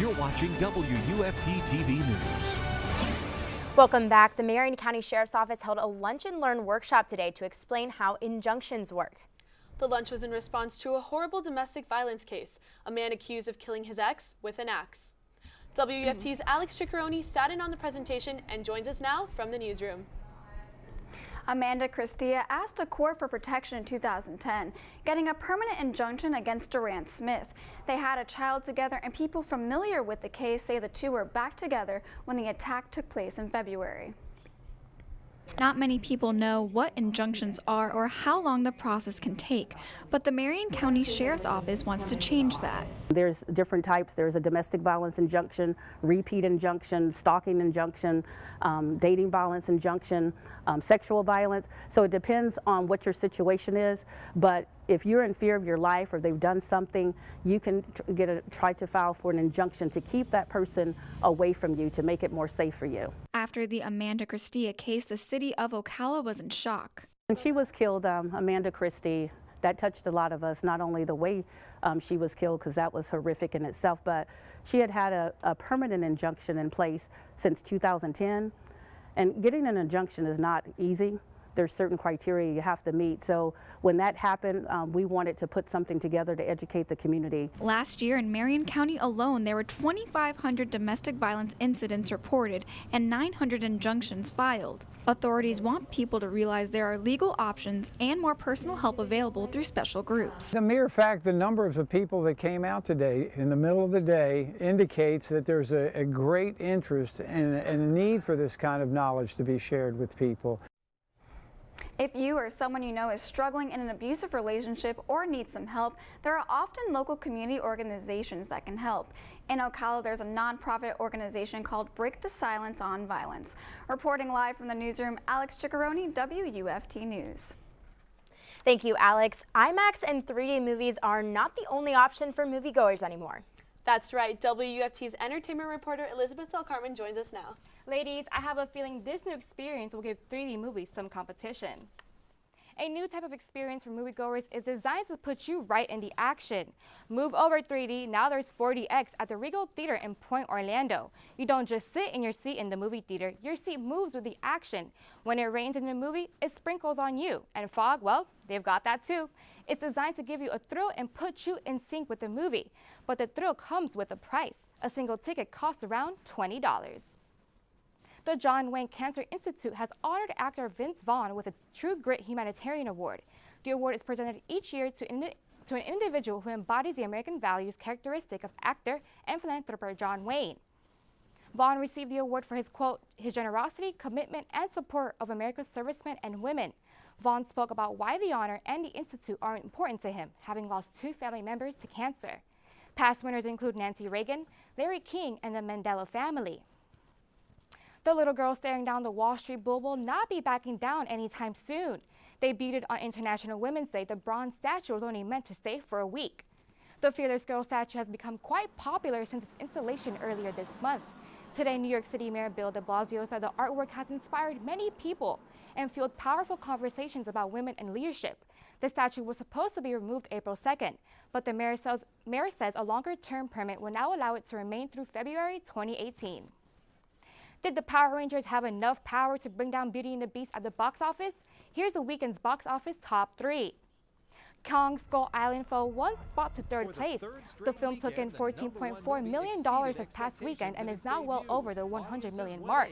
You're watching WUFT TV News. Welcome back. The Marion County Sheriff's Office held a lunch and learn workshop today to explain how injunctions work. The lunch was in response to a horrible domestic violence case, a man accused of killing his ex with an axe. WUFT's Alex Ciccaroni sat in on the presentation and joins us now from the newsroom. Amanda Christia asked a court for protection in 2010, getting a permanent injunction against Durant Smith. They had a child together, and people familiar with the case say the two were back together when the attack took place in February. Not many people know what injunctions are or how long the process can take, but the Marion County Sheriff's Office wants to change that. There's different types. There's a domestic violence injunction, repeat injunction, stalking injunction, dating violence injunction, sexual violence. So it depends on what your situation is, but if you're in fear of your life or they've done something, you can try to file for an injunction to keep that person away from you, to make it more safe for you. After the Amanda Christia case, the city of Ocala was in shock. When she was killed, Amanda Christie, that touched a lot of us, not only the way she was killed, because that was horrific in itself, but she had had a permanent injunction in place since 2010. And getting an injunction is not easy. There's certain criteria you have to meet. So when that happened, we wanted to put something together to educate the community. Last year in Marion County alone, there were 2,500 domestic violence incidents reported and 900 injunctions filed. Authorities want people to realize there are legal options and more personal help available through special groups. The mere fact the numbers of people that came out today in the middle of the day indicates that there's a great interest and a need for this kind of knowledge to be shared with people. If you or someone you know is struggling in an abusive relationship or needs some help, there are often local community organizations that can help. In Ocala, there's a nonprofit organization called Break the Silence on Violence. Reporting live from the newsroom, Alex Ciccaroni, WUFT News. Thank you, Alex. IMAX and 3D movies are not the only option for moviegoers anymore. That's right. WUFT's entertainment reporter Elizabeth Del Carmen joins us now. Ladies, I have a feeling this new experience will give 3D movies some competition. A new type of experience for moviegoers is designed to put you right in the action. Move over 3D, now there's 4DX at the Regal Theater in Point Orlando. You don't just sit in your seat in the movie theater, your seat moves with the action. When it rains in the movie, it sprinkles on you. And fog, well, they've got that too. It's designed to give you a thrill and put you in sync with the movie. But the thrill comes with a price. A single ticket costs around $20. The John Wayne Cancer Institute has honored actor Vince Vaughn with its True Grit Humanitarian Award. The award is presented each year to an individual who embodies the American values characteristic of actor and philanthropist John Wayne. Vaughn received the award for his, quote, his generosity, commitment, and support of America's servicemen and women. Vaughn spoke about why the honor and the Institute are important to him, having lost 2 family members to cancer. Past winners include Nancy Reagan, Larry King, and the Mandela family. The little girl staring down the Wall Street Bull will not be backing down anytime soon. Debuted on International Women's Day, the bronze statue was only meant to stay for a week. The Fearless Girl statue has become quite popular since its installation earlier this month. Today, New York City Mayor Bill de Blasio said the artwork has inspired many people and fueled powerful conversations about women and leadership. The statue was supposed to be removed April 2nd, but the mayor says a longer-term permit will now allow it to remain through February 2018. Did the Power Rangers have enough power to bring down Beauty and the Beast at the box office? Here's the weekend's box office top 3. Kong Skull Island fell 1 spot to 3rd place. The film took in $14.4 million this past weekend and is now well over the $100 million mark.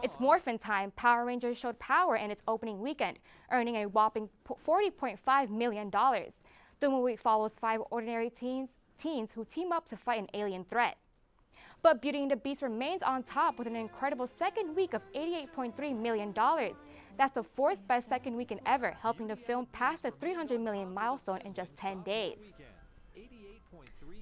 It's Morphin Time. Power Rangers showed power in its opening weekend, earning a whopping $40.5 million. The movie follows 5 ordinary teens who team up to fight an alien threat. But Beauty and the Beast remains on top with an incredible second week of $88.3 million. That's the 4th best second weekend ever, helping the film pass the $300 million milestone in just 10 days.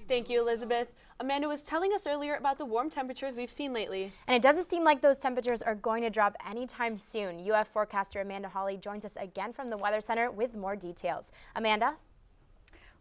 Thank you, Elizabeth. Amanda was telling us earlier about the warm temperatures we've seen lately. And it doesn't seem like those temperatures are going to drop anytime soon. UF forecaster Amanda Hawley joins us again from the Weather Center with more details. Amanda?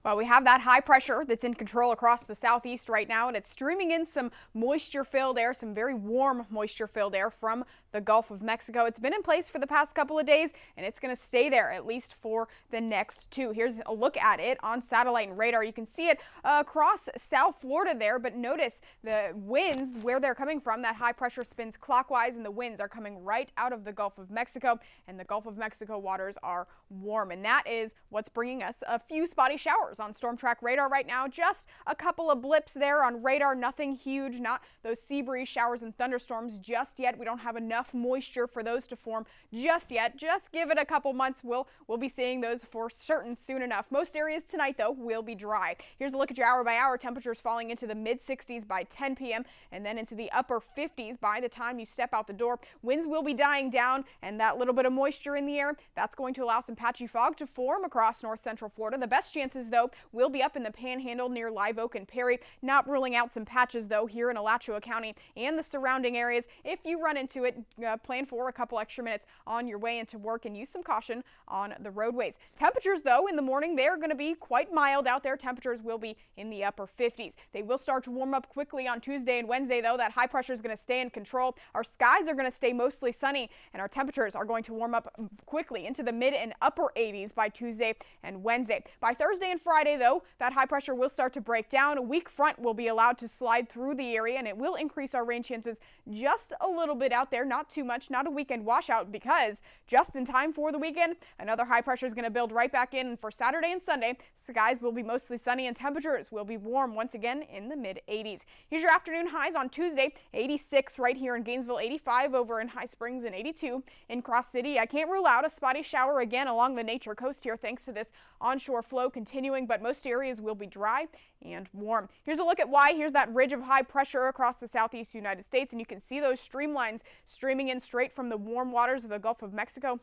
Well, we have that high pressure that's in control across the southeast right now, and it's streaming in some moisture-filled air, some very warm moisture-filled air from the Gulf of Mexico. It's been in place for the past couple of days, and it's going to stay there at least for the next 2. Here's a look at it on satellite and radar. You can see it across South Florida there, but notice the winds, where they're coming from. That high pressure spins clockwise, and the winds are coming right out of the Gulf of Mexico, and the Gulf of Mexico waters are warm, and that is what's bringing us a few spotty showers on Storm Track radar right now. Just a couple of blips there on radar, nothing huge, not those sea breeze showers and thunderstorms just yet. We don't have enough moisture for those to form just yet. Just give it a couple months. We'll be seeing those for certain soon enough. Most areas tonight, though, will be dry. Here's a look at your hour-by-hour temperatures falling into the mid-60s by 10 p.m. and then into the upper 50s by the time you step out the door. Winds will be dying down, and that little bit of moisture in the air, that's going to allow some patchy fog to form across north central Florida. The best chances, though, will be up in the Panhandle near Live Oak and Perry. Not ruling out some patches, though, here in Alachua County and the surrounding areas. If you run into it, plan for a couple extra minutes on your way into work and use some caution on the roadways. Temperatures, though, in the morning, they're going to be quite mild out there. Temperatures will be in the upper 50s. They will start to warm up quickly on Tuesday and Wednesday, though. That high pressure is going to stay in control. Our skies are going to stay mostly sunny, and our temperatures are going to warm up quickly into the mid and upper 80s by Tuesday and Wednesday. By Thursday and Friday, though, that high pressure will start to break down. A weak front will be allowed to slide through the area, and it will increase our rain chances just a little bit out there. Not too much, not a weekend washout, because just in time for the weekend, another high pressure is going to build right back in. And for Saturday and Sunday, skies will be mostly sunny and temperatures will be warm once again in the mid 80s. Here's your afternoon highs on Tuesday: 86 right here in Gainesville, 85 over in High Springs, and 82 in Cross City. I can't rule out a spotty shower again along the nature coast here thanks to this onshore flow continuing, but most areas will be dry and warm. Here's a look at why. Here's that ridge of high pressure across the southeast United States, and you can see those streamlines streaming in straight from the warm waters of the Gulf of Mexico,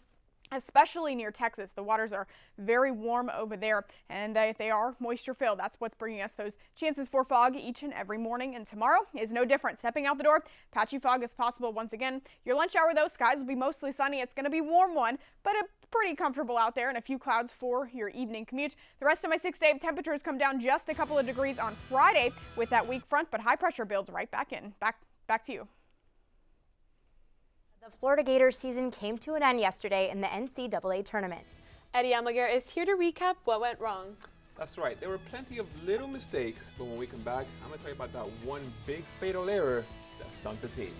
especially near Texas. The waters are very warm over there, and they are moisture filled. That's what's bringing us those chances for fog each and every morning, and tomorrow is no different. Stepping out the door, patchy fog is possible once again. Your lunch hour, though, skies will be mostly sunny. It's going to be a warm one, but pretty comfortable out there, and a few clouds for your evening commute. The rest of my 6-day temperatures come down just a couple of degrees on Friday with that weak front, but high pressure builds right back in. Back to you. The Florida Gators season came to an end yesterday in the NCAA tournament. Eddie Amager is here to recap what went wrong. That's right. There were plenty of little mistakes, but when we come back, I'm going to tell you about that one big fatal error that sunk the team.